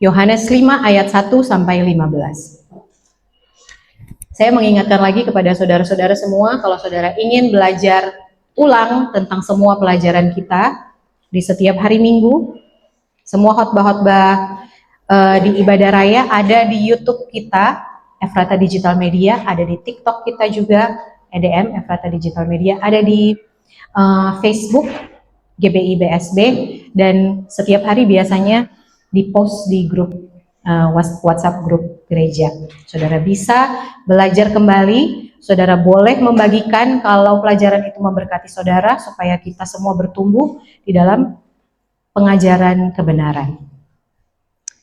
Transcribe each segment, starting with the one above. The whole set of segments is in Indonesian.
Yohanes 5 ayat 1 sampai 15. Saya mengingatkan lagi kepada saudara-saudara semua, kalau saudara ingin belajar ulang tentang semua pelajaran kita di setiap hari Minggu, semua khotbah-khotbah di ibadah raya ada di YouTube kita, Efrata Digital Media, ada di TikTok kita juga, EDM, Efrata Digital Media, ada di Facebook, GBI BSB, dan setiap hari biasanya di-post di grup WhatsApp grup gereja. Saudara bisa belajar kembali, saudara boleh membagikan kalau pelajaran itu memberkati saudara, supaya kita semua bertumbuh di dalam pengajaran kebenaran.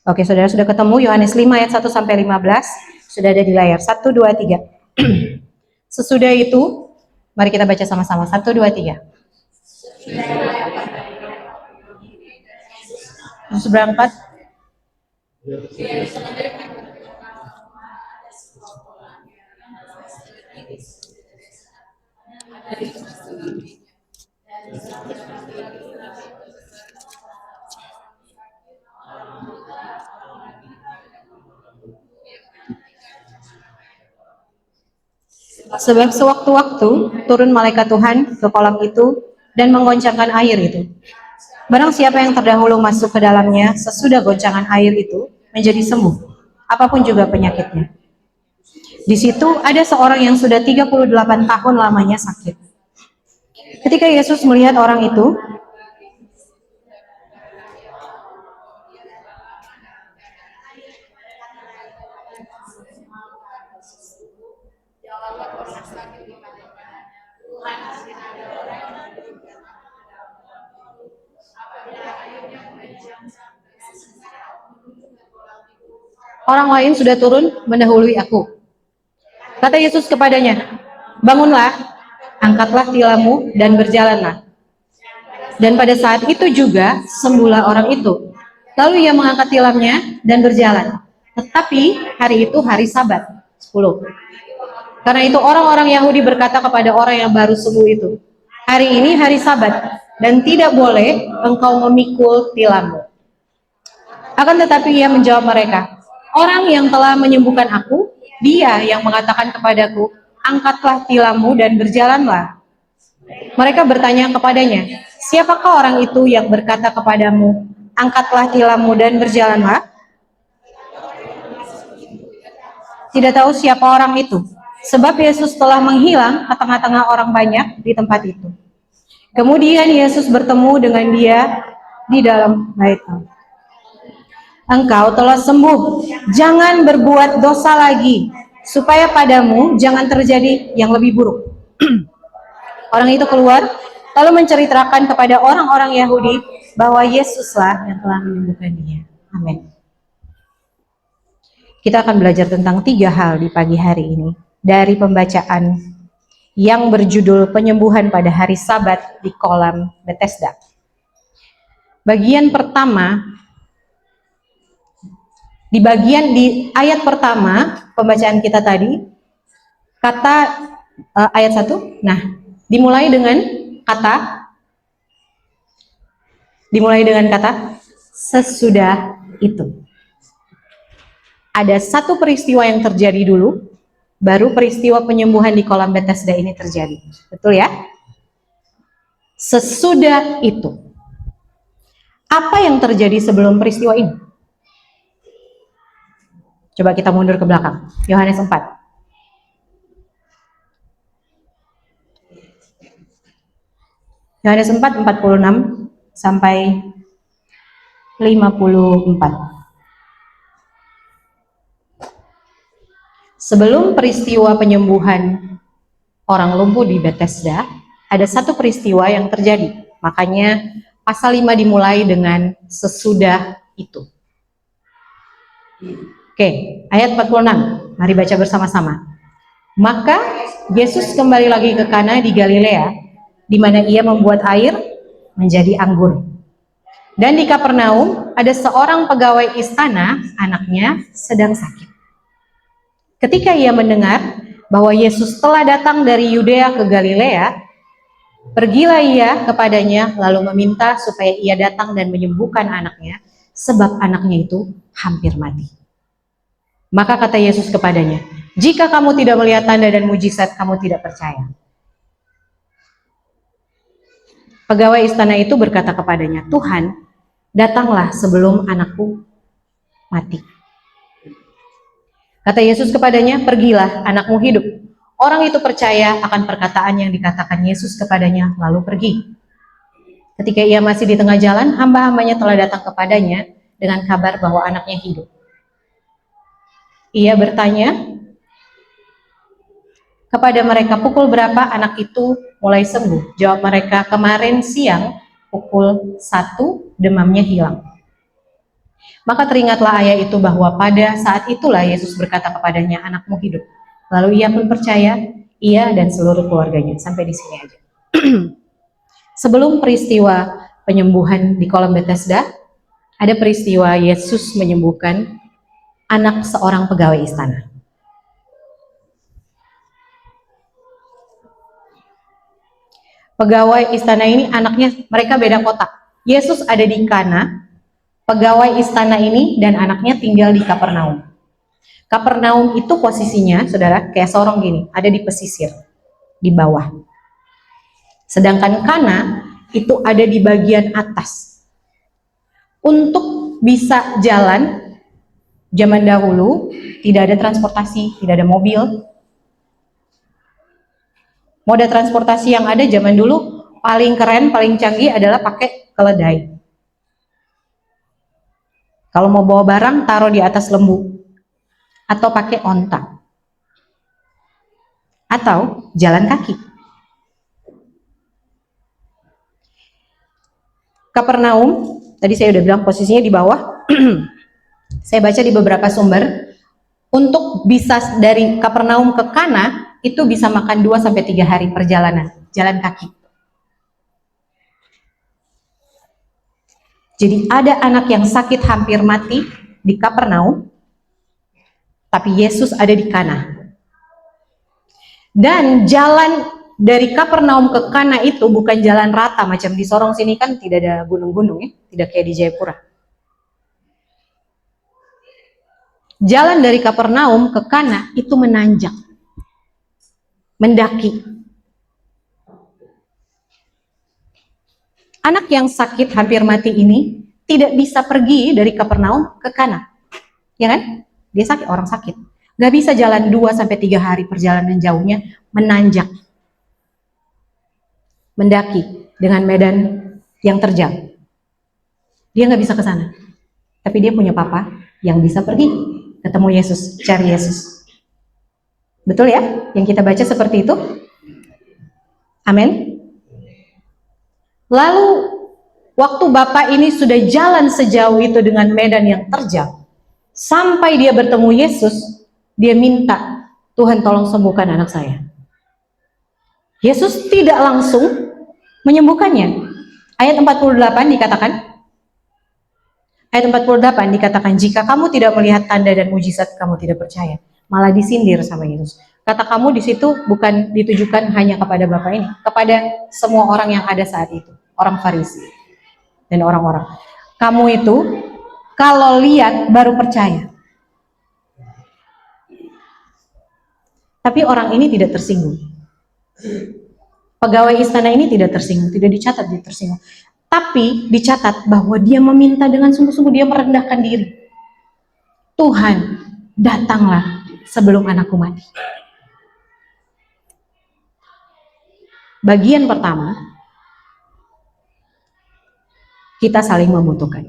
Oke, saudara sudah ketemu Yohanes 5 ayat 1 sampai 15, sudah ada di layar. 1, 2, 3. Sesudah itu, mari kita baca sama-sama. 1, 2, 3. Terus berangkat. Sebab sewaktu-waktu turun malaikat Tuhan ke kolam itu dan menggoncangkan air itu. Barang siapa yang terdahulu masuk ke dalamnya sesudah goncangan air itu menjadi sembuh, apapun juga penyakitnya. Di situ ada seorang yang sudah 38 tahun lamanya sakit. Ketika Yesus melihat orang itu, orang lain sudah turun mendahului aku. Kata Yesus kepadanya, bangunlah, angkatlah tilammu dan berjalanlah. Dan pada saat itu juga sembuhlah orang itu. Lalu ia mengangkat tilamnya dan berjalan. Tetapi hari itu hari Sabat. 10. Karena itu orang-orang Yahudi berkata kepada orang yang baru sembuh itu, hari ini hari Sabat dan tidak boleh engkau memikul tilammu. Akan tetapi ia menjawab mereka, orang yang telah menyembuhkan aku, dia yang mengatakan kepadaku, angkatlah tilammu dan berjalanlah. Mereka bertanya kepadanya, siapakah orang itu yang berkata kepadamu, angkatlah tilammu dan berjalanlah? Tidak tahu siapa orang itu, sebab Yesus telah menghilang ke tengah-tengah orang banyak di tempat itu. Kemudian Yesus bertemu dengan dia di dalam bait. Engkau telah sembuh, jangan berbuat dosa lagi, supaya padamu jangan terjadi yang lebih buruk. Orang itu keluar, lalu menceritakan kepada orang-orang Yahudi bahwa Yesuslah yang telah menyembuhkan dia. Amin. Kita akan belajar tentang 3 hal di pagi hari ini dari pembacaan yang berjudul penyembuhan pada hari Sabat di kolam Bethesda. Bagian pertama, di ayat pertama pembacaan kita tadi, kata ayat 1, nah dimulai dengan kata sesudah itu. Ada satu peristiwa yang terjadi dulu, baru peristiwa penyembuhan di kolam Bethesda ini terjadi. Betul ya? Sesudah itu. Apa yang terjadi sebelum peristiwa ini? Coba kita mundur ke belakang. Yohanes 4. Yohanes 4, 46 sampai 54. Sebelum peristiwa penyembuhan orang lumpuh di Bethesda, ada satu peristiwa yang terjadi. Makanya pasal 5 dimulai dengan sesudah itu. Oke, ayat 46. Mari baca bersama-sama. Maka Yesus kembali lagi ke Kana di Galilea, di mana ia membuat air menjadi anggur. Dan di Kapernaum ada seorang pegawai istana, anaknya sedang sakit. Ketika ia mendengar bahwa Yesus telah datang dari Yudea ke Galilea, pergilah ia kepadanya lalu meminta supaya ia datang dan menyembuhkan anaknya, sebab anaknya itu hampir mati. Maka kata Yesus kepadanya, jika kamu tidak melihat tanda dan mujizat, kamu tidak percaya. Pegawai istana itu berkata kepadanya, Tuhan, datanglah sebelum anakku mati. Kata Yesus kepadanya, pergilah, anakmu hidup. Orang itu percaya akan perkataan yang dikatakan Yesus kepadanya, lalu pergi. Ketika ia masih di tengah jalan, hamba-hambanya telah datang kepadanya dengan kabar bahwa anaknya hidup. Ia bertanya kepada mereka, pukul berapa anak itu mulai sembuh? Jawab mereka, kemarin siang pukul 1 demamnya hilang. Maka teringatlah ayah itu bahwa pada saat itulah Yesus berkata kepadanya, anakmu hidup. Lalu ia pun percaya, ia dan seluruh keluarganya. Sampai di sini aja. Sebelum peristiwa penyembuhan di kolam Bethesda, ada peristiwa Yesus menyembuhkan anak seorang pegawai istana. Pegawai istana ini anaknya, mereka beda kota. Yesus ada di Kana, pegawai istana ini dan anaknya tinggal di Kapernaum. Kapernaum itu posisinya, saudara, kayak sorong gini, ada di pesisir, di bawah. Sedangkan Kana itu ada di bagian atas. Untuk bisa jalan, zaman dahulu tidak ada transportasi, tidak ada mobil. Moda transportasi yang ada zaman dulu paling keren, paling canggih adalah pakai keledai. Kalau mau bawa barang, taruh di atas lembu. Atau pakai onta. Atau jalan kaki. Kapernaum, tadi saya udah bilang posisinya di bawah. Saya baca di beberapa sumber, untuk bisa dari Kapernaum ke Kana, itu bisa makan 2-3 hari perjalanan, jalan kaki. Jadi ada anak yang sakit hampir mati di Kapernaum, tapi Yesus ada di Kana. Dan jalan dari Kapernaum ke Kana itu bukan jalan rata, macam di Sorong sini kan tidak ada gunung-gunung ya, tidak kayak di Jayapura. Jalan dari Kapernaum ke Kana itu menanjak, mendaki. Anak yang sakit hampir mati ini tidak bisa pergi dari Kapernaum ke Kana, ya kan? Dia sakit, orang sakit, nggak bisa jalan 2-3 hari perjalanan jauhnya, menanjak, mendaki dengan medan yang terjal. Dia nggak bisa ke sana, tapi dia punya papa yang bisa pergi ketemu Yesus, cari Yesus. Betul ya? Yang kita baca seperti itu. Amin. Lalu waktu bapak ini sudah jalan sejauh itu dengan medan yang terjal, sampai dia bertemu Yesus, dia minta, Tuhan tolong sembuhkan anak saya. Yesus tidak langsung menyembuhkannya. Ayat 48 dikatakan, jika kamu tidak melihat tanda dan mujizat, kamu tidak percaya. Malah disindir sama Yesus. Kata kamu di situ bukan ditujukan hanya kepada bapak ini, kepada semua orang yang ada saat itu, orang Farisi dan orang-orang. Kamu itu kalau lihat baru percaya. Tapi orang ini tidak tersinggung. Pegawai istana ini tidak tersinggung, tidak dicatat dia tersinggung. Tapi dicatat bahwa dia meminta dengan sungguh-sungguh, dia merendahkan diri. Tuhan, datanglah sebelum anakku mati. Bagian pertama, kita saling membutuhkan.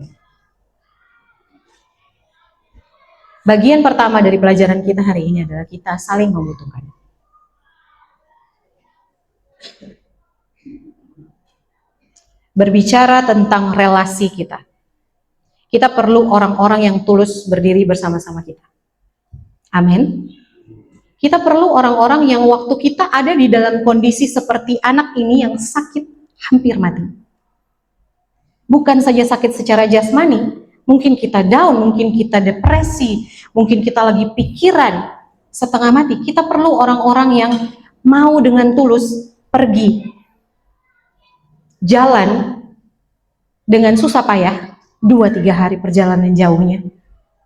Bagian pertama dari pelajaran kita hari ini adalah kita saling membutuhkan. Berbicara tentang relasi kita. Kita perlu orang-orang yang tulus berdiri bersama-sama kita. Amin. Kita perlu orang-orang yang waktu kita ada di dalam kondisi seperti anak ini yang sakit hampir mati. Bukan saja sakit secara jasmani, mungkin kita down, mungkin kita depresi, mungkin kita lagi pikiran setengah mati. Kita perlu orang-orang yang mau dengan tulus pergi jalan dengan susah payah 2-3 hari perjalanan jauhnya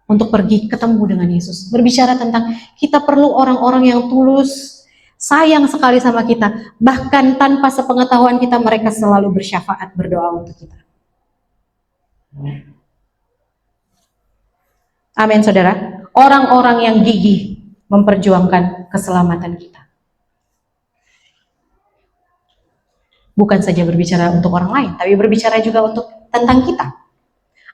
untuk pergi ketemu dengan Yesus. Berbicara tentang kita perlu orang-orang yang tulus, sayang sekali sama kita. Bahkan tanpa sepengetahuan kita, mereka selalu bersyafaat, berdoa untuk kita. Amin, saudara. Orang-orang yang gigih memperjuangkan keselamatan kita. Bukan saja berbicara untuk orang lain, tapi berbicara juga untuk tentang kita.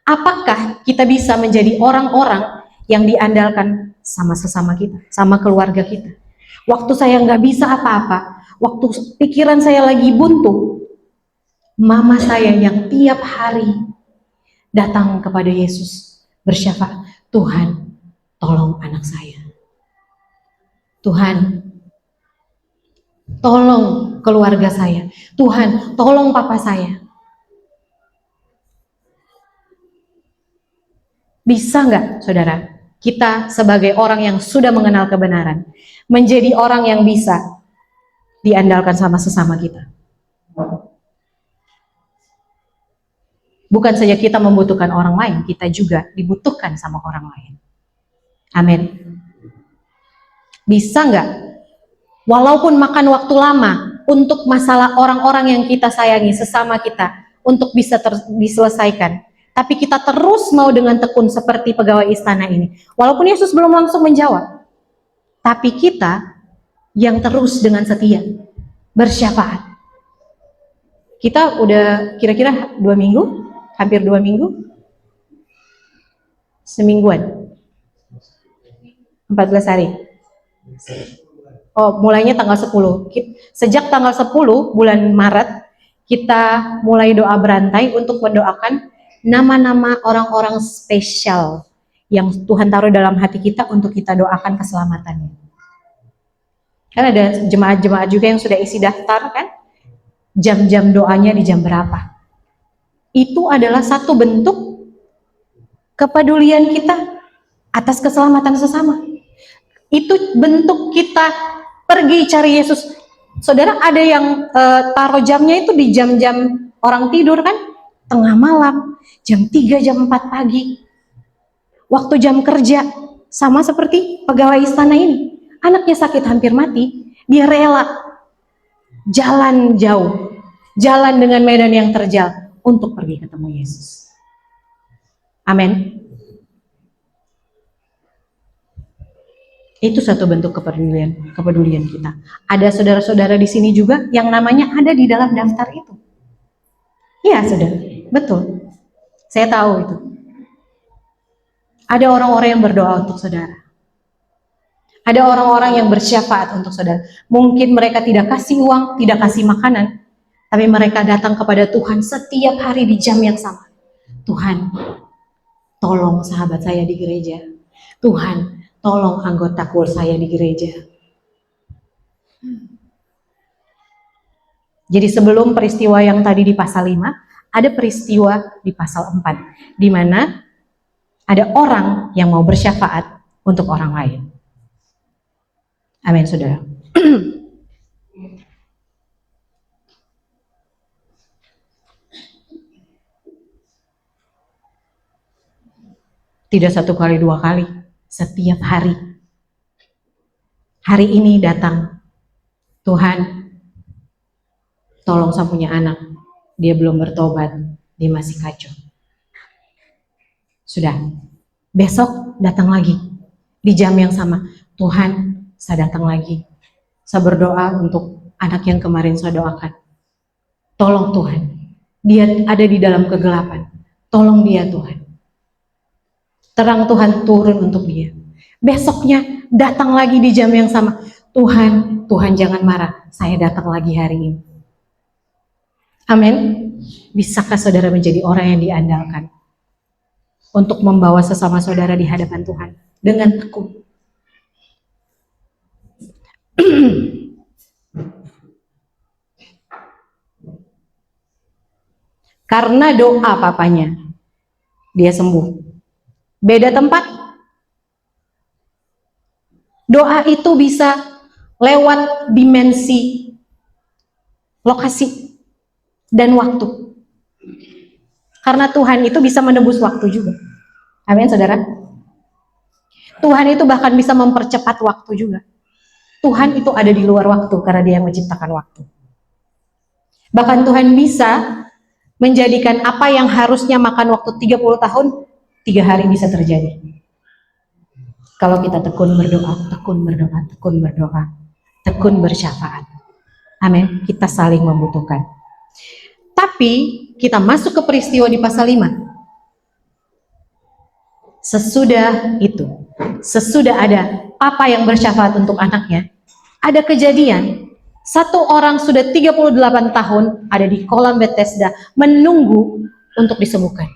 Apakah kita bisa menjadi orang-orang yang diandalkan sama sesama kita, sama keluarga kita? Waktu saya nggak bisa apa-apa, waktu pikiran saya lagi buntu, mama saya yang tiap hari datang kepada Yesus bersyafaat, Tuhan, tolong anak saya. Tuhan, tolong keluarga saya. Tuhan, tolong papa saya. Bisa nggak, saudara, kita sebagai orang yang sudah mengenal kebenaran, menjadi orang yang bisa diandalkan sama sesama kita? Bukan saja kita membutuhkan orang lain, kita juga dibutuhkan sama orang lain. Amin. Bisa nggak? Walaupun makan waktu lama untuk masalah orang-orang yang kita sayangi, sesama kita, untuk bisa diselesaikan. Tapi kita terus mau dengan tekun seperti pegawai istana ini. Walaupun Yesus belum langsung menjawab. Tapi kita yang terus dengan setia bersyafaat. Kita udah kira-kira 2 minggu, hampir 2 minggu, semingguan, 14 hari. Oh, mulainya tanggal 10. Sejak tanggal 10 bulan Maret, kita mulai doa berantai untuk mendoakan nama-nama orang-orang spesial yang Tuhan taruh dalam hati kita untuk kita doakan keselamatannya. Kan ada jemaat-jemaat juga yang sudah isi daftar kan? Jam-jam doanya di jam berapa? Itu adalah satu bentuk kepedulian kita atas keselamatan sesama. Itu bentuk kita pergi cari Yesus. Saudara, ada yang taruh jamnya itu di jam-jam orang tidur kan? Tengah malam, jam 3, jam 4 pagi. Waktu jam kerja, sama seperti pegawai istana ini. Anaknya sakit hampir mati, dia rela jalan jauh, jalan dengan medan yang terjal untuk pergi ketemu Yesus. Amin. Itu satu bentuk kepedulian kita. Ada saudara-saudara di sini juga yang namanya ada di dalam daftar itu. Iya, saudara, betul. Saya tahu itu. Ada orang-orang yang berdoa untuk saudara. Ada orang-orang yang bersyafaat untuk saudara. Mungkin mereka tidak kasih uang, tidak kasih makanan, tapi mereka datang kepada Tuhan setiap hari di jam yang sama. Tuhan, tolong sahabat saya di gereja. Tuhan, tolong anggota kul saya di gereja. Jadi sebelum peristiwa yang tadi di pasal 5, ada peristiwa di pasal 4, di mana ada orang yang mau bersyafaat untuk orang lain. Amin, saudara. Tidak 1 kali 2 kali, setiap hari. Hari ini datang, Tuhan, tolong saya punya anak, dia belum bertobat, dia masih kacau. Sudah, besok datang lagi, di jam yang sama, Tuhan, saya datang lagi, saya berdoa untuk anak yang kemarin saya doakan. Tolong Tuhan, dia ada di dalam kegelapan, tolong dia Tuhan. Terang Tuhan turun untuk dia. Besoknya datang lagi di jam yang sama. Tuhan, Tuhan jangan marah, saya datang lagi hari ini. Amin. Bisakah saudara menjadi orang yang diandalkan untuk membawa sesama saudara di hadapan Tuhan dengan tekun? Karena doa papanya, dia sembuh. Beda tempat, doa itu bisa lewat dimensi lokasi dan waktu. Karena Tuhan itu bisa menebus waktu juga. Amin, saudara. Tuhan itu bahkan bisa mempercepat waktu juga. Tuhan itu ada di luar waktu karena Dia yang menciptakan waktu. Bahkan Tuhan bisa menjadikan apa yang harusnya makan waktu 30 tahun, 3 hari bisa terjadi. Kalau kita tekun berdoa, tekun berdoa, tekun berdoa, tekun bersyafaat. Amin. Kita saling membutuhkan. Tapi kita masuk ke peristiwa di pasal 5. Sesudah itu, sesudah ada apa yang bersyafaat untuk anaknya, ada kejadian, satu orang sudah 38 tahun ada di kolam Bethesda menunggu untuk disembuhkan.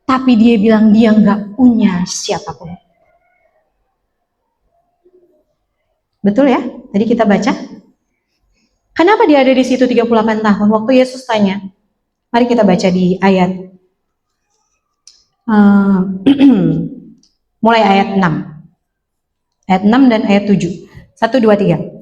Tapi dia bilang dia nggak punya siapapun. Betul ya? Tadi kita baca. Kenapa dia ada di situ 38 tahun? Waktu Yesus tanya, mari kita baca di ayat mulai ayat 6. Ayat 6 dan ayat 7. 1, 2, 3.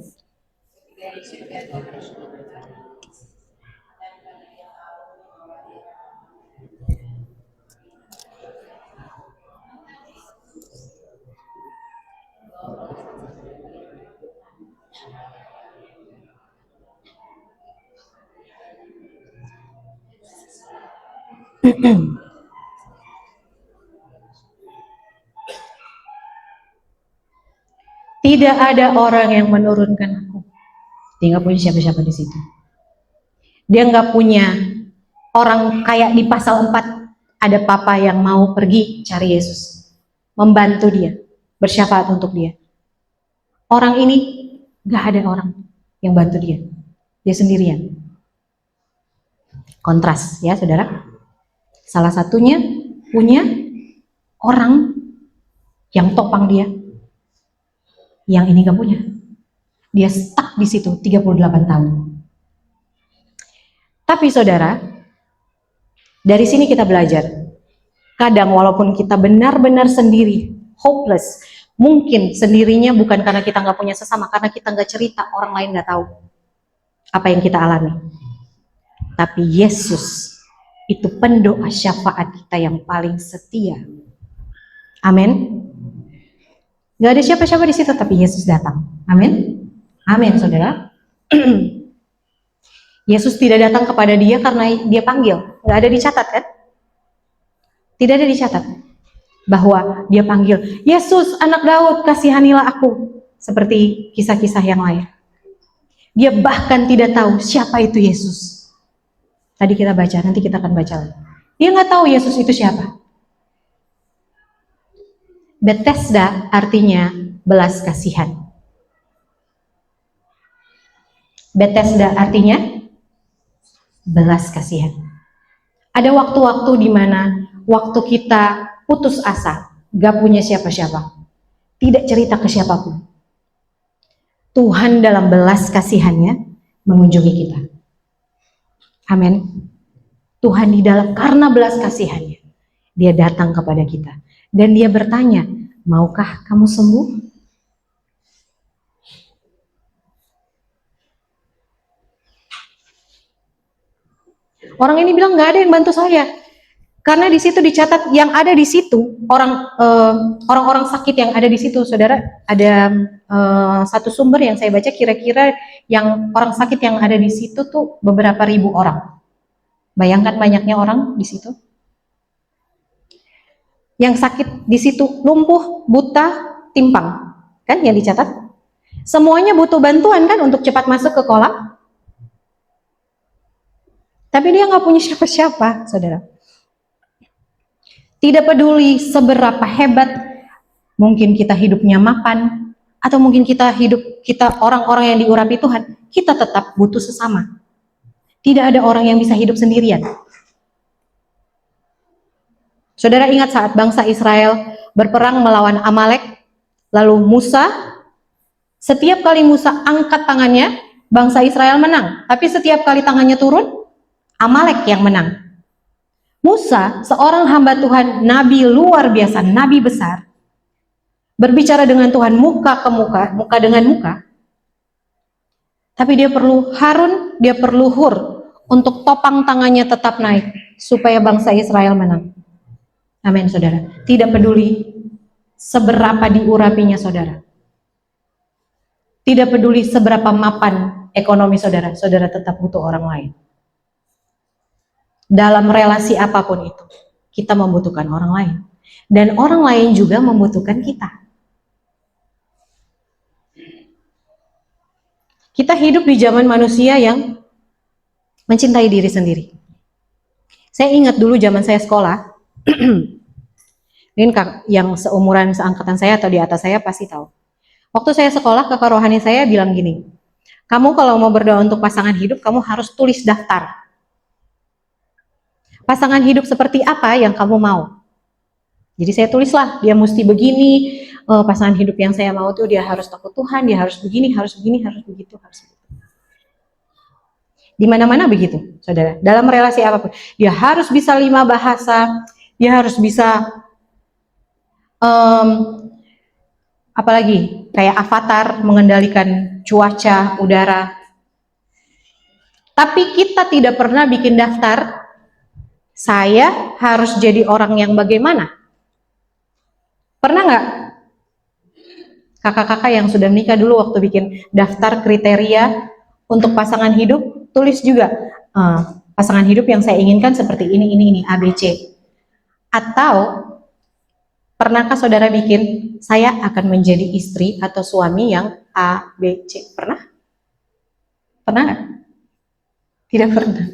Tidak ada orang yang menurunkan aku. Dia nggak punya siapa-siapa di situ. Dia nggak punya orang kayak di pasal 4 ada papa yang mau pergi cari Yesus, membantu dia, bersyafaat untuk dia. Orang ini nggak ada orang yang bantu dia, dia sendirian. Kontras ya saudara. Salah satunya punya orang yang topang dia, yang ini nggak punya. Dia stuck di situ 38 tahun. Tapi saudara, dari sini kita belajar. Kadang walaupun kita benar-benar sendiri, hopeless, mungkin sendirinya bukan karena kita nggak punya sesama, karena kita nggak cerita, orang lain nggak tahu apa yang kita alami. Tapi Yesus itu pendoa syafaat kita yang paling setia. Amin. Nggak ada siapa-siapa di situ, tapi Yesus datang. Amin. Amin, saudara. Yesus tidak datang kepada dia karena dia panggil. Nggak ada dicatat kan? Tidak ada dicatat bahwa dia panggil, Yesus anak Daud kasihanilah aku. Seperti kisah-kisah yang lain. Dia bahkan tidak tahu siapa itu Yesus. Tadi kita baca, nanti kita akan baca lagi. Dia nggak tahu Yesus itu siapa. Bethesda artinya belas kasihan. Bethesda artinya belas kasihan. Ada waktu-waktu di mana waktu kita putus asa, gak punya siapa-siapa, tidak cerita ke siapapun. Tuhan dalam belas kasihannya mengunjungi kita. Amin. Tuhan di dalam karena belas kasihannya, dia datang kepada kita dan dia bertanya, maukah kamu sembuh? Orang ini bilang nggak ada yang bantu saya, karena di situ dicatat yang ada di situ orang-orang sakit yang ada di situ, saudara. Ada satu sumber yang saya baca kira-kira yang orang sakit yang ada di situ tuh beberapa ribu orang. Bayangkan banyaknya orang di situ. Yang sakit di situ lumpuh, buta, timpang, kan yang dicatat. Semuanya butuh bantuan kan untuk cepat masuk ke kolam. Tapi dia nggak punya siapa-siapa, saudara. Tidak peduli seberapa hebat, mungkin kita hidupnya mapan, atau mungkin kita orang-orang yang diurapi Tuhan, kita tetap butuh sesama. Tidak ada orang yang bisa hidup sendirian. Saudara ingat saat bangsa Israel berperang melawan Amalek, lalu Musa, setiap kali Musa angkat tangannya, bangsa Israel menang. Tapi setiap kali tangannya turun, Amalek yang menang. Musa, seorang hamba Tuhan, nabi luar biasa, nabi besar, berbicara dengan Tuhan muka ke muka, muka dengan muka. Tapi dia perlu Harun, dia perlu Hur untuk topang tangannya tetap naik supaya bangsa Israel menang. Amin, saudara. Tidak peduli seberapa diurapinya saudara. Tidak peduli seberapa mapan ekonomi saudara, saudara tetap butuh orang lain. Dalam relasi apapun itu, kita membutuhkan orang lain. Dan orang lain juga membutuhkan kita. Kita hidup di zaman manusia yang mencintai diri sendiri. Saya ingat dulu zaman saya sekolah, mungkin yang seumuran seangkatan saya atau di atas saya pasti tahu. Waktu saya sekolah, kakak rohani saya bilang gini, kamu kalau mau berdoa untuk pasangan hidup, kamu harus tulis daftar. Pasangan hidup seperti apa yang kamu mau. Jadi saya tulislah, dia mesti begini, pasangan hidup yang saya mau tuh dia harus takut Tuhan, dia harus begini, harus begitu, harus begitu. Di mana-mana begitu, saudara. Dalam relasi apapun, dia harus bisa 5 bahasa, dia harus bisa apalagi kayak avatar mengendalikan cuaca, udara. Tapi kita tidak pernah bikin daftar, saya harus jadi orang yang bagaimana? Pernah nggak kakak-kakak yang sudah menikah dulu waktu bikin daftar kriteria untuk pasangan hidup, tulis juga pasangan hidup yang saya inginkan seperti ini, A, B, C. Atau pernahkah saudara bikin, saya akan menjadi istri atau suami yang A, B, C? Pernah? Pernah nggak? Tidak pernah.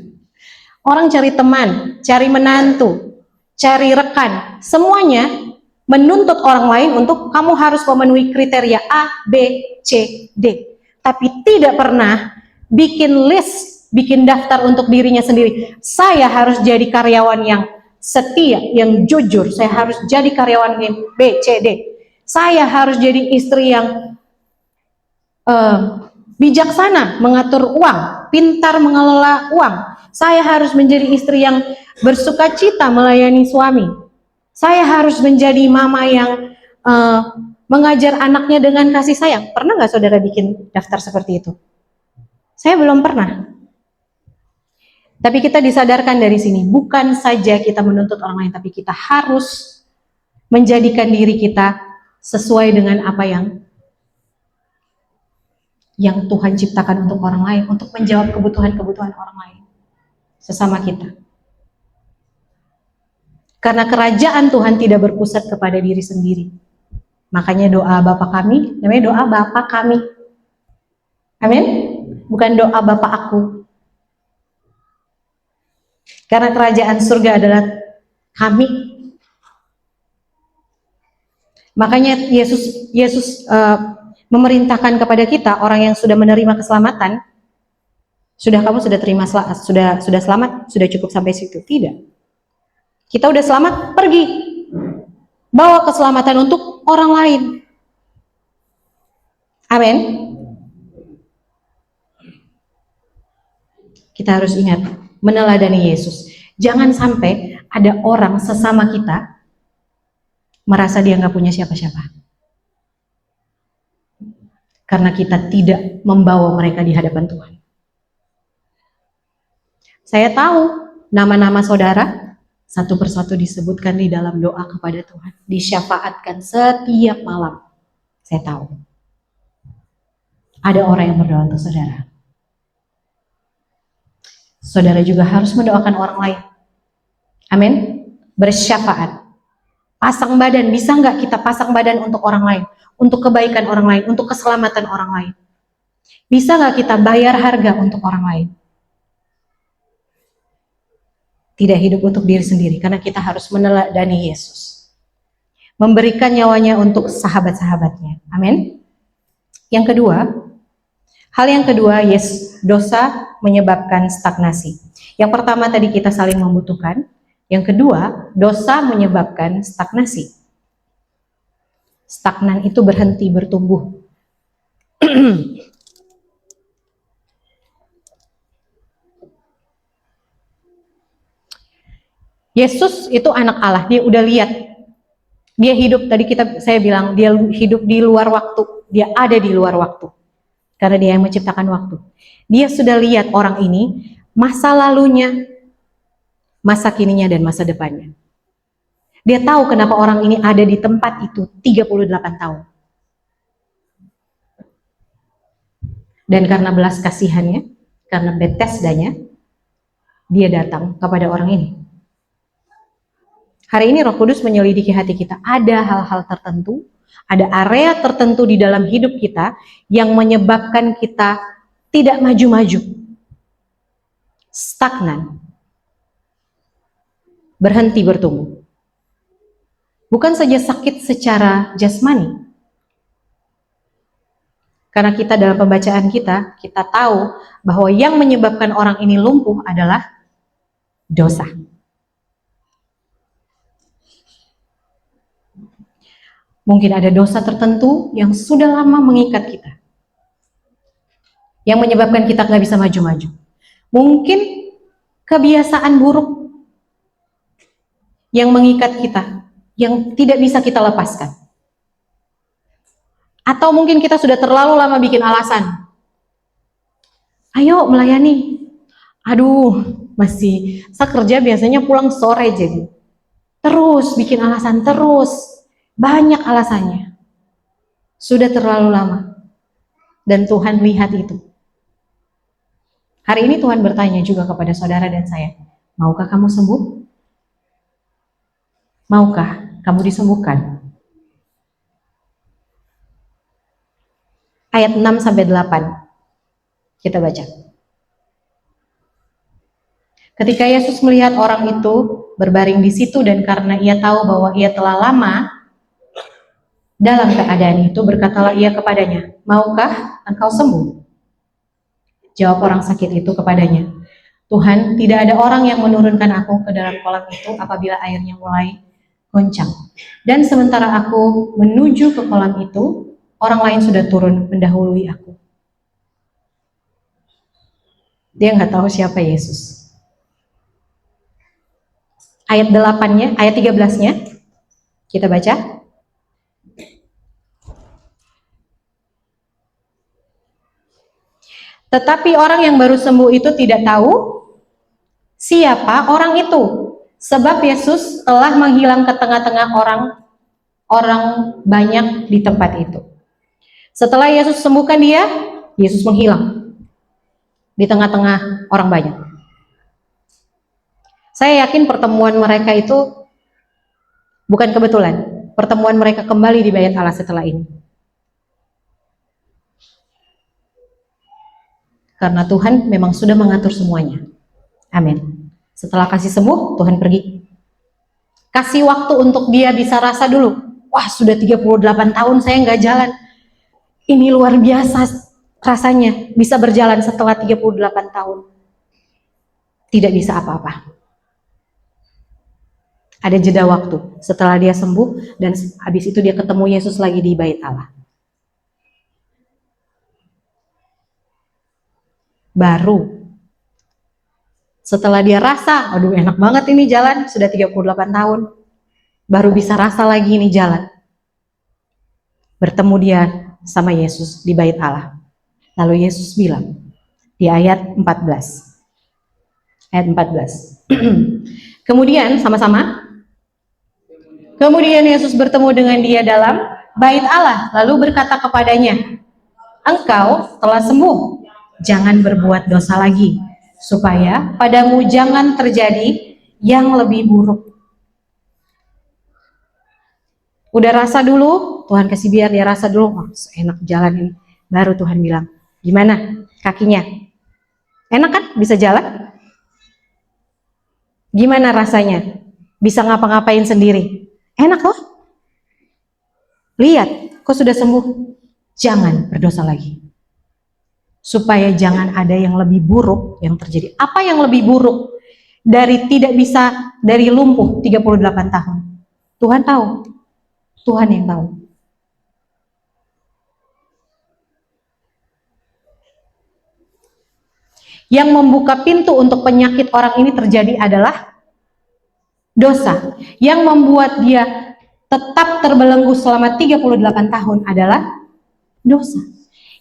Orang cari teman, cari menantu, cari rekan, semuanya menuntut orang lain untuk kamu harus memenuhi kriteria A, B, C, D. Tapi tidak pernah bikin list, bikin daftar untuk dirinya sendiri. Saya harus jadi karyawan yang setia, yang jujur. Saya harus jadi karyawan yang B, C, D. Saya harus jadi istri yang bijaksana mengatur uang, pintar mengelola uang. Saya harus menjadi istri yang bersukacita melayani suami. Saya harus menjadi mama yang mengajar anaknya dengan kasih sayang. Pernah nggak saudara bikin daftar seperti itu? Saya belum pernah. Tapi kita disadarkan dari sini, bukan saja kita menuntut orang lain, tapi kita harus menjadikan diri kita sesuai dengan apa yang Tuhan ciptakan untuk orang lain, untuk menjawab kebutuhan-kebutuhan orang lain, sesama kita. Karena kerajaan Tuhan tidak berpusat kepada diri sendiri. Makanya doa Bapa kami, namanya doa Bapa kami. Amin? Bukan doa Bapa aku. Karena kerajaan surga adalah kami. Makanya Yesus memerintahkan kepada kita, orang yang sudah menerima keselamatan, kamu sudah terima, sudah selamat, sudah cukup sampai situ? Tidak. Kita udah selamat, pergi. Bawa keselamatan untuk orang lain. Amin. Kita harus ingat, meneladani Yesus. Jangan sampai ada orang sesama kita merasa dia nggak punya siapa-siapa. Karena kita tidak membawa mereka di hadapan Tuhan. Saya tahu nama-nama saudara satu persatu disebutkan di dalam doa kepada Tuhan, disyafaatkan setiap malam. Saya tahu ada orang yang berdoa untuk saudara. Saudara juga harus mendoakan orang lain. Amin. Bersyafaat. Pasang badan, bisa nggak kita pasang badan untuk orang lain, untuk kebaikan orang lain, untuk keselamatan orang lain? Bisa nggak kita bayar harga untuk orang lain? Tidak hidup untuk diri sendiri, karena kita harus meneladani Yesus. Memberikan nyawanya untuk sahabat-sahabatnya. Amin. Yang kedua, hal yang kedua, dosa menyebabkan stagnasi. Yang pertama tadi kita saling membutuhkan. Yang kedua, dosa menyebabkan stagnasi. Stagnan itu berhenti bertumbuh. Yesus itu anak Allah, dia udah lihat. Dia hidup, tadi saya bilang, dia hidup di luar waktu. Dia ada di luar waktu. Karena dia yang menciptakan waktu. Dia sudah lihat orang ini masa lalunya, masa kininya, dan masa depannya. Dia tahu kenapa orang ini ada di tempat itu 38 tahun. Dan karena belas kasihannya, karena Betesdanya, dia datang kepada orang ini. Hari ini Roh Kudus menyelidiki hati kita. Ada hal-hal tertentu, ada area tertentu di dalam hidup kita yang menyebabkan kita tidak maju-maju, stagnan, berhenti bertumbuh. Bukan saja sakit secara jasmani, karena kita dalam pembacaan kita tahu bahwa yang menyebabkan orang ini lumpuh adalah dosa. Mungkin ada dosa tertentu yang sudah lama mengikat kita, yang menyebabkan kita nggak bisa maju-maju. Mungkin kebiasaan buruk yang mengikat kita, yang tidak bisa kita lepaskan. Atau mungkin kita sudah terlalu lama bikin alasan. Ayo melayani. Aduh, saya kerja biasanya pulang sore jadi. Terus bikin alasan, terus. Banyak alasannya. Sudah terlalu lama. Dan Tuhan lihat itu. Hari ini Tuhan bertanya juga kepada saudara dan saya, maukah kamu sembuh? Maukah kamu disembuhkan? Ayat 6-8 kita baca. Ketika Yesus melihat orang itu berbaring di situ dan karena ia tahu bahwa ia telah lama dalam keadaan itu, berkatalah ia kepadanya, maukah engkau sembuh? Jawab orang sakit itu kepadanya, Tuhan, tidak ada orang yang menurunkan aku ke dalam kolam itu apabila airnya mulai goncang. Dan sementara aku menuju ke kolam itu, orang lain sudah turun mendahului aku. Dia nggak tahu siapa Yesus. Ayat 8-nya, ayat 13-nya kita baca. Tetapi orang yang baru sembuh itu tidak tahu siapa orang itu, sebab Yesus telah menghilang ke tengah-tengah orang banyak di tempat itu. Setelah Yesus sembuhkan dia, Yesus menghilang di tengah-tengah orang banyak. Saya yakin pertemuan mereka itu bukan kebetulan. Pertemuan mereka kembali di Bait Allah setelah ini. Karena Tuhan memang sudah mengatur semuanya. Amin. Setelah kasih sembuh, Tuhan pergi. Kasih waktu untuk dia bisa rasa dulu. Wah, sudah 38 tahun saya nggak jalan. Ini luar biasa rasanya bisa berjalan setelah 38 tahun. Tidak bisa apa-apa. Ada jeda waktu setelah dia sembuh dan habis itu dia ketemu Yesus lagi di Bait Allah. Baru setelah dia rasa, aduh enak banget ini jalan, sudah 38 tahun, baru bisa rasa lagi ini jalan. Bertemu dia sama Yesus di Bait Allah. Lalu Yesus bilang di ayat 14. Ayat 14. Kemudian sama-sama. Kemudian Yesus bertemu dengan dia dalam Bait Allah, lalu berkata kepadanya, engkau telah sembuh, jangan berbuat dosa lagi, supaya padamu jangan terjadi yang lebih buruk. Udah rasa dulu, Tuhan kasih biar dia rasa dulu, oh, enak jalan ini. Baru Tuhan bilang, gimana kakinya? Enak kan? Bisa jalan? Gimana rasanya? Bisa ngapa-ngapain sendiri? Enak loh. Lihat, kok sudah sembuh. Jangan berdosa lagi. Supaya jangan ada yang lebih buruk yang terjadi. Apa yang lebih buruk dari tidak bisa, dari lumpuh 38 tahun? Tuhan tahu. Tuhan yang tahu. Yang membuka pintu untuk penyakit orang ini terjadi adalah dosa. Yang membuat dia tetap terbelenggu selama 38 tahun adalah dosa.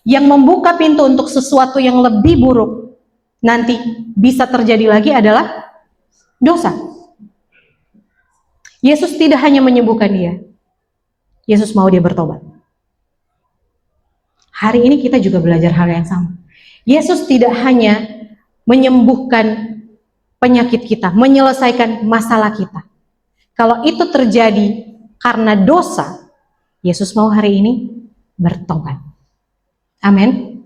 Yang membuka pintu untuk sesuatu yang lebih buruk nanti bisa terjadi lagi adalah dosa. Yesus tidak hanya menyembuhkan dia, Yesus mau dia bertobat. Hari ini kita juga belajar hal yang sama. Yesus tidak hanya menyembuhkan penyakit kita, menyelesaikan masalah kita. Kalau itu terjadi karena dosa, Yesus mau hari ini bertobat. Amin.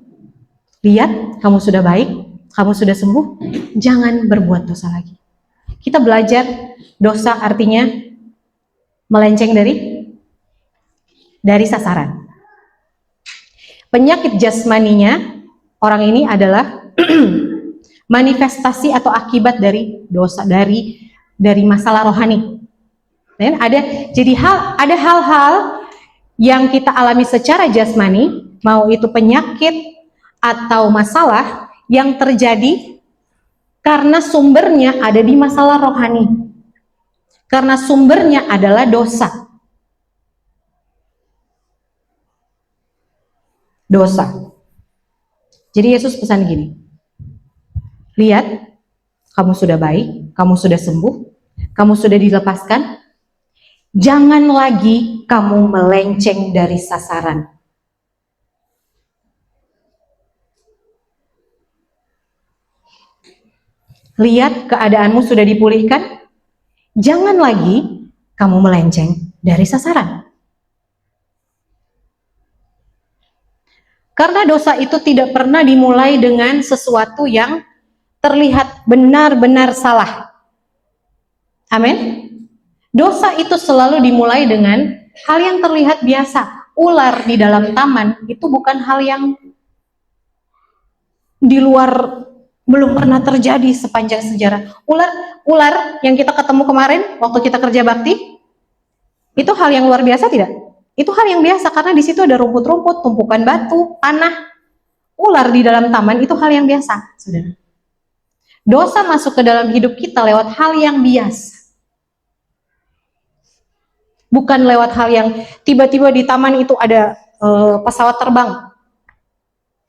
Lihat, kamu sudah baik, kamu sudah sembuh, jangan berbuat dosa lagi. Kita belajar dosa artinya melenceng dari sasaran. Penyakit jasmaninya orang ini adalah manifestasi atau akibat dari dosa, dari masalah rohani. Dan ada hal-hal yang kita alami secara jasmani, mau itu penyakit atau masalah yang terjadi karena sumbernya ada di masalah rohani. Karena sumbernya adalah dosa. Jadi Yesus pesan gini, lihat, kamu sudah baik, kamu sudah sembuh, kamu sudah dilepaskan, jangan lagi kamu melenceng dari sasaran. Lihat, keadaanmu sudah dipulihkan, jangan lagi kamu melenceng dari sasaran. Karena dosa itu tidak pernah dimulai dengan sesuatu yang terlihat benar-benar salah. Amin. Dosa itu selalu dimulai dengan hal yang terlihat biasa. Ular di dalam taman itu bukan hal yang di luar, belum pernah terjadi sepanjang sejarah. Ular yang kita ketemu kemarin waktu kita kerja bakti, itu hal yang luar biasa tidak? Itu hal yang biasa karena di situ ada rumput-rumput, tumpukan batu, panah. Ular di dalam taman itu hal yang biasa, saudara. Dosa masuk ke dalam hidup kita lewat hal yang biasa. Bukan lewat hal yang tiba-tiba di taman itu ada pesawat terbang.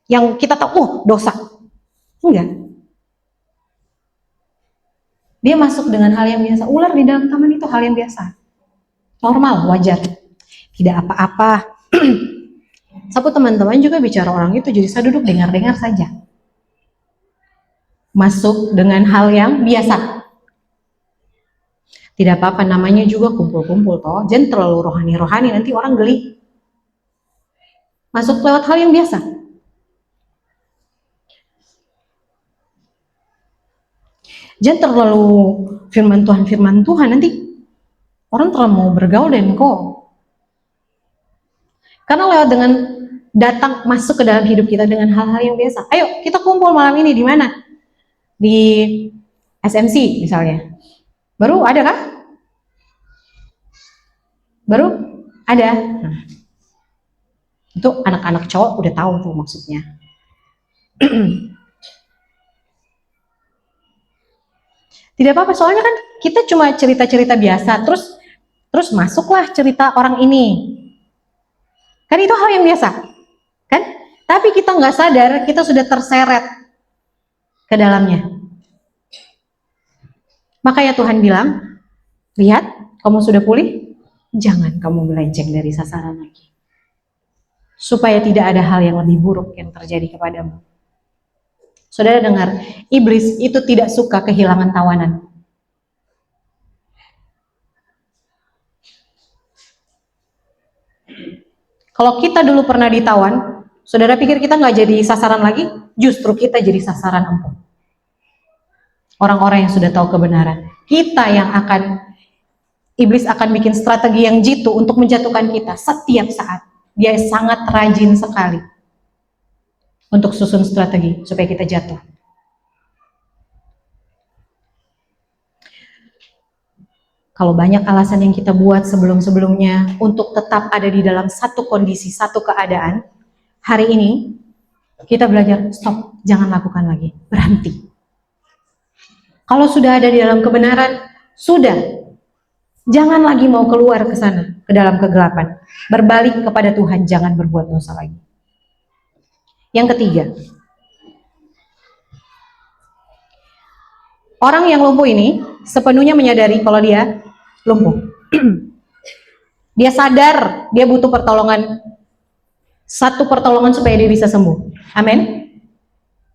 Yang kita tahu, dosa. Enggak. Dia masuk dengan hal yang biasa. Ular di dalam taman itu hal yang biasa. Normal, wajar. Tidak apa-apa. Sapu teman-teman juga bicara orang itu, jadi saya duduk dengar-dengar saja. Masuk dengan hal yang biasa. Tidak apa-apa, namanya juga kumpul-kumpul toh. Jangan terlalu rohani-rohani, nanti orang geli. Masuk lewat hal yang biasa. Jangan terlalu firman Tuhan, nanti orang terlalu mau bergaul dan kok. Karena lewat dengan datang masuk ke dalam hidup kita dengan hal-hal yang biasa. Ayo kita kumpul malam ini di mana? Di SMC misalnya. Baru ada kah? Baru ada. Nah, itu anak-anak cowok udah tahu tuh maksudnya. Tidak apa-apa, soalnya kan kita cuma cerita-cerita biasa, terus masuklah cerita orang ini. Kan itu hal yang biasa, kan? Tapi kita nggak sadar, kita sudah terseret ke dalamnya. Makanya Tuhan bilang, lihat, kamu sudah pulih, jangan kamu melenceng dari sasaran lagi. Supaya tidak ada hal yang lebih buruk yang terjadi kepadamu. Saudara dengar, iblis itu tidak suka kehilangan tawanan. Kalau kita dulu pernah ditawan, saudara pikir kita nggak jadi sasaran lagi? Justru kita jadi sasaran empuk. Orang-orang yang sudah tahu kebenaran. Kita yang iblis akan bikin strategi yang jitu untuk menjatuhkan kita setiap saat. Dia sangat rajin sekali untuk susun strategi supaya kita jatuh. Kalau banyak alasan yang kita buat sebelum-sebelumnya untuk tetap ada di dalam satu kondisi, satu keadaan, hari ini kita belajar stop, jangan lakukan lagi, berhenti. Kalau sudah ada di dalam kebenaran, sudah, jangan lagi mau keluar ke sana, ke dalam kegelapan. Berbalik kepada Tuhan, jangan berbuat dosa lagi. Yang ketiga, Orang yang lumpuh ini sepenuhnya menyadari kalau dia lumpuh. Dia sadar dia butuh pertolongan, satu pertolongan supaya dia bisa sembuh. Amin.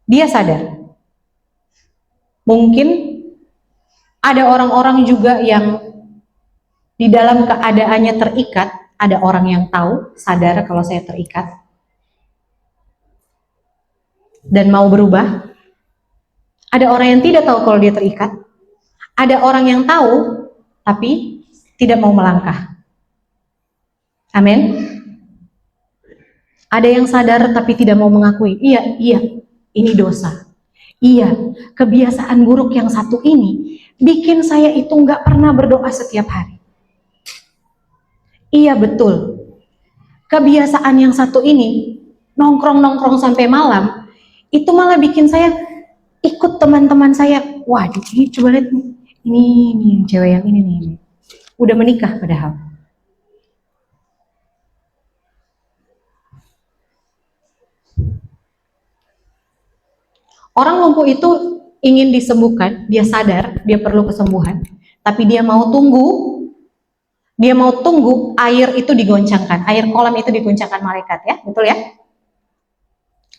Dia sadar. Mungkin ada orang-orang juga yang di dalam keadaannya terikat. Ada orang yang tahu, sadar kalau saya terikat dan mau berubah. Ada orang yang tidak tahu kalau dia terikat. Ada orang yang tahu tapi tidak mau melangkah. Amin. Ada yang sadar tapi tidak mau mengakui. Iya, ini dosa. Iya, kebiasaan buruk yang satu ini bikin saya itu nggak pernah berdoa setiap hari. Iya betul. Kebiasaan yang satu ini, nongkrong-nongkrong sampai malam, itu malah bikin saya ikut teman-teman saya. Wah, ini coba lihat nih. Ini cewek yang ini nih. Udah menikah padahal. Orang lumpuh itu ingin disembuhkan, dia sadar dia perlu kesembuhan, tapi dia mau tunggu air itu digoncangkan, air kolam itu digoncangkan malaikat, ya, betul ya?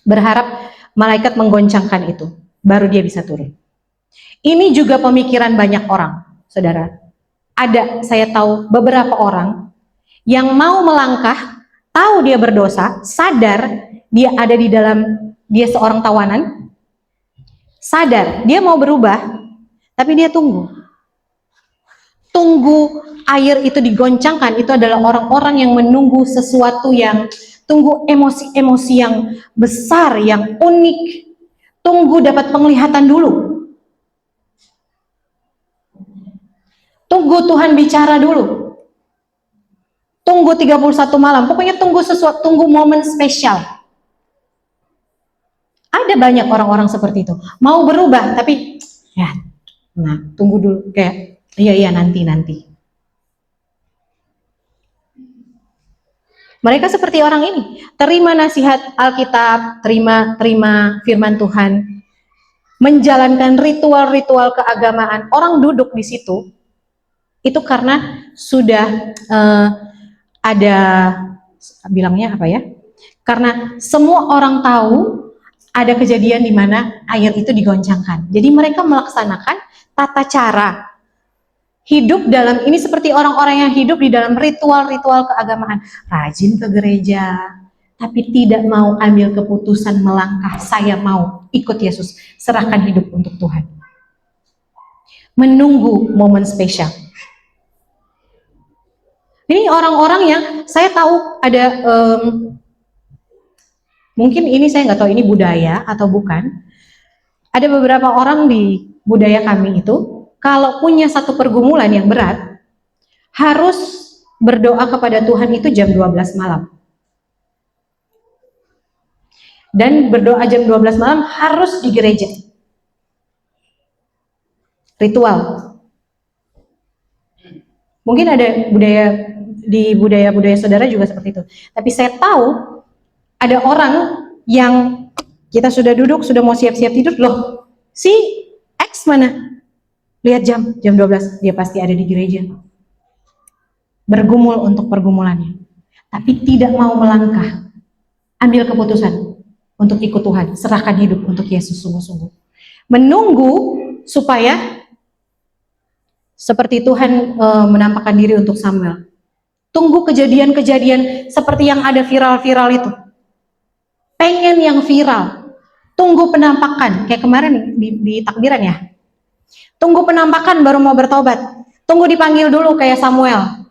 Berharap malaikat menggoncangkan itu, baru dia bisa turun. Ini juga pemikiran banyak orang, saudara. Ada, saya tahu beberapa orang yang mau melangkah, tahu dia berdosa, sadar dia ada di dalam, dia seorang tawanan, sadar dia mau berubah, tapi dia tunggu air itu digoncangkan. Itu adalah orang-orang yang menunggu sesuatu, yang tunggu emosi-emosi yang besar, yang unik, tunggu dapat penglihatan dulu, tunggu Tuhan bicara dulu, tunggu 31 malam, pokoknya tunggu sesuatu, tunggu momen spesial. Ada banyak orang-orang seperti itu, mau berubah tapi ya, nah tunggu dulu, kayak iya nanti. Mereka seperti orang ini, terima nasihat Alkitab, terima firman Tuhan, menjalankan ritual-ritual keagamaan. Orang duduk di situ itu karena sudah ada, bilangnya apa ya? Karena semua orang tahu ada kejadian di mana air itu digoncangkan. Jadi mereka melaksanakan tata cara hidup dalam ini seperti orang-orang yang hidup di dalam ritual-ritual keagamaan. Rajin ke gereja, tapi tidak mau ambil keputusan melangkah, saya mau ikut Yesus, serahkan hidup untuk Tuhan. Menunggu momen spesial. Ini orang-orang yang saya tahu ada, mungkin ini saya nggak tahu ini budaya atau bukan. Ada beberapa orang di budaya kami itu, kalau punya satu pergumulan yang berat, harus berdoa kepada Tuhan itu jam 12 malam. Dan berdoa jam 12 malam harus di gereja. Ritual. Mungkin ada budaya di budaya-budaya saudara juga seperti itu. Tapi saya tahu ada orang yang kita sudah duduk, sudah mau siap-siap tidur, loh, si X mana? Lihat jam 12, dia pasti ada di gereja. Bergumul untuk pergumulannya. Tapi tidak mau melangkah. Ambil keputusan untuk ikut Tuhan, serahkan hidup untuk Yesus sungguh-sungguh. Menunggu supaya seperti Tuhan menampakkan diri untuk Samuel. Tunggu kejadian-kejadian seperti yang ada viral-viral itu. Pengen yang viral. Tunggu penampakan, kayak kemarin di takbiran ya. Tunggu penampakan baru mau bertobat. Tunggu dipanggil dulu kayak Samuel.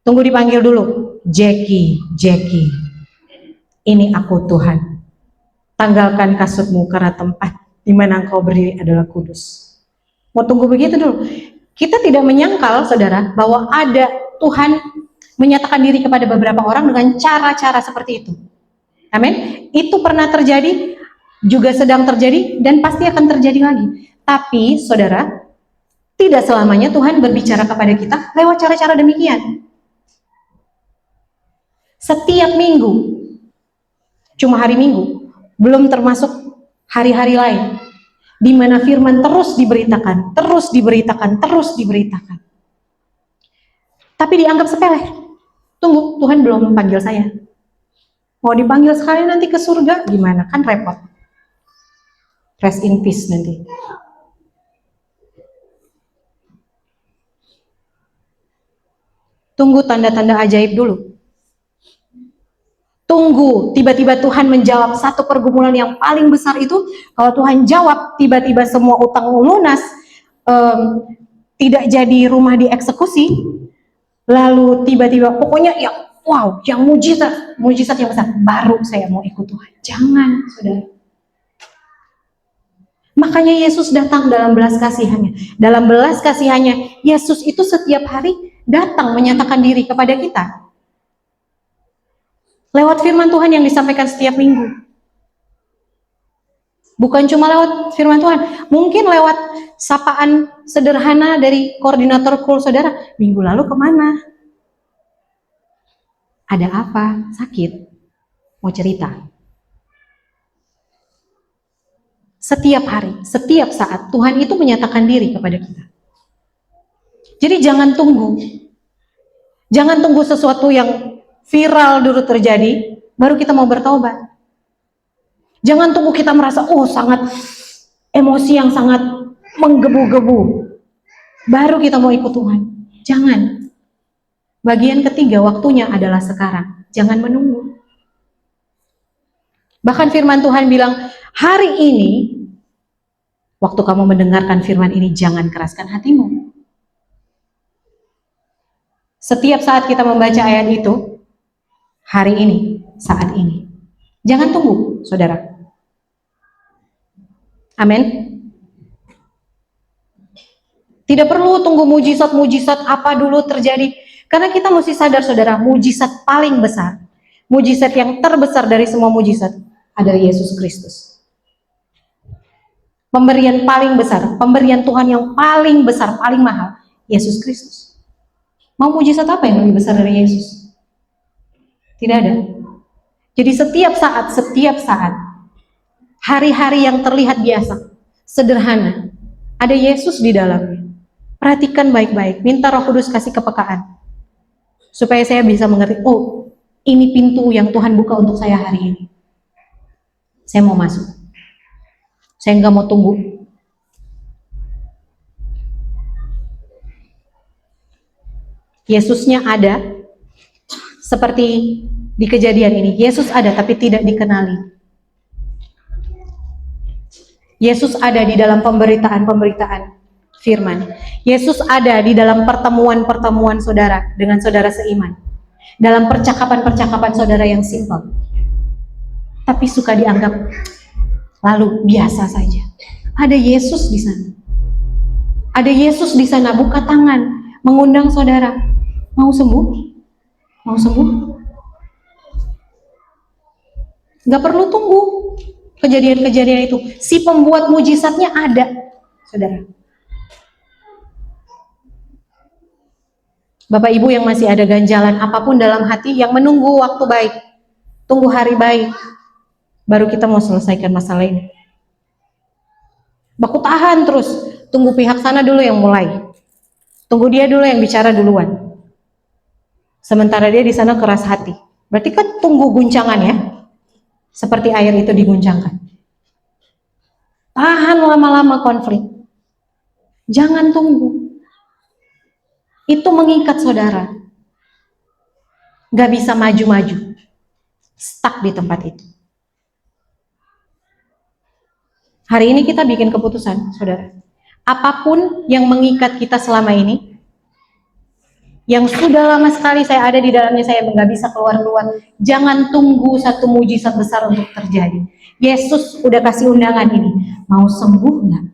Tunggu dipanggil dulu. Jackie. Ini aku Tuhan. Tanggalkan kasutmu karena tempat di mana engkau berdiri adalah kudus. Mau tunggu begitu dulu. Kita tidak menyangkal, saudara, bahwa ada Tuhan menyatakan diri kepada beberapa orang dengan cara-cara seperti itu. Amin. Itu pernah terjadi, juga sedang terjadi, dan pasti akan terjadi lagi. Tapi, saudara, tidak selamanya Tuhan berbicara kepada kita lewat cara-cara demikian. Setiap minggu, cuma hari Minggu, belum termasuk hari-hari lain. di mana firman terus diberitakan, terus diberitakan, terus diberitakan. Tapi dianggap sepele. Tunggu, Tuhan belum panggil saya. Mau dipanggil sekali nanti ke surga, gimana? Kan repot. Rest in peace nanti. Tunggu tanda-tanda ajaib dulu. Tunggu, tiba-tiba Tuhan menjawab satu pergumulan yang paling besar itu. Kalau Tuhan jawab, tiba-tiba semua utang lunas, tidak jadi rumah dieksekusi, lalu tiba-tiba pokoknya ya wow, yang mujizat yang besar, baru saya mau ikut Tuhan. Jangan, saudara. Makanya Yesus datang dalam belas kasihannya. Dalam belas kasihannya, Yesus itu setiap hari datang menyatakan diri kepada kita. Lewat firman Tuhan yang disampaikan setiap minggu. Bukan cuma lewat firman Tuhan, mungkin lewat sapaan sederhana dari koordinator kul saudara. Minggu lalu kemana? Ada apa? Sakit? Mau cerita? Setiap hari, setiap saat, Tuhan itu menyatakan diri kepada kita. Jadi jangan tunggu. Jangan tunggu sesuatu yang viral dulu terjadi, baru kita mau bertobat. Jangan tunggu kita merasa, sangat emosi yang sangat menggebu-gebu, baru kita mau ikut Tuhan. Jangan. Bagian ketiga, waktunya adalah sekarang. Jangan menunggu. Bahkan firman Tuhan bilang, hari ini, waktu kamu mendengarkan firman ini, jangan keraskan hatimu. Setiap saat kita membaca ayat itu, hari ini, saat ini. Jangan tunggu, saudara. Amin. Tidak perlu tunggu mujizat-mujizat apa dulu terjadi. Karena kita mesti sadar, saudara, mujizat paling besar, mujizat yang terbesar dari semua mujizat adalah Yesus Kristus. Pemberian paling besar, pemberian Tuhan yang paling besar, paling mahal, Yesus Kristus. Mau mujizat apa yang lebih besar dari Yesus? Tidak ada. Jadi setiap saat, hari-hari yang terlihat biasa, sederhana, ada Yesus di dalamnya. Perhatikan baik-baik, minta Roh Kudus kasih kepekaan. Supaya saya bisa mengerti, ini pintu yang Tuhan buka untuk saya hari ini. Saya mau masuk. Saya nggak mau tunggu. Yesusnya ada, seperti di kejadian ini. Yesus ada tapi tidak dikenali. Yesus ada di dalam pemberitaan firman. Yesus ada di dalam pertemuan-pertemuan saudara dengan saudara seiman. Dalam percakapan-percakapan saudara yang simpel. Tapi suka dianggap lalu biasa saja. Ada Yesus di sana. Ada Yesus di sana, buka tangan, mengundang saudara. Mau sembuh? Mau sembuh? Gak perlu tunggu kejadian-kejadian itu. Si pembuat mujizatnya ada, saudara. Bapak Ibu yang masih ada ganjalan apapun dalam hati, yang menunggu waktu baik, tunggu hari baik, baru kita mau selesaikan masalah ini. Baku tahan terus, tunggu pihak sana dulu yang mulai, tunggu dia dulu yang bicara duluan. Sementara dia di sana keras hati, berarti kan tunggu guncangan ya, seperti air itu diguncangkan. Tahan lama-lama konflik, jangan tunggu. Itu mengikat saudara, gak bisa maju-maju, stuck di tempat itu. Hari ini kita bikin keputusan, saudara. Apapun yang mengikat kita selama ini, yang sudah lama sekali saya ada di dalamnya, saya nggak bisa keluar-keluar. Jangan tunggu satu mujizat besar untuk terjadi. Yesus udah kasih undangan ini, mau sembuh nggak?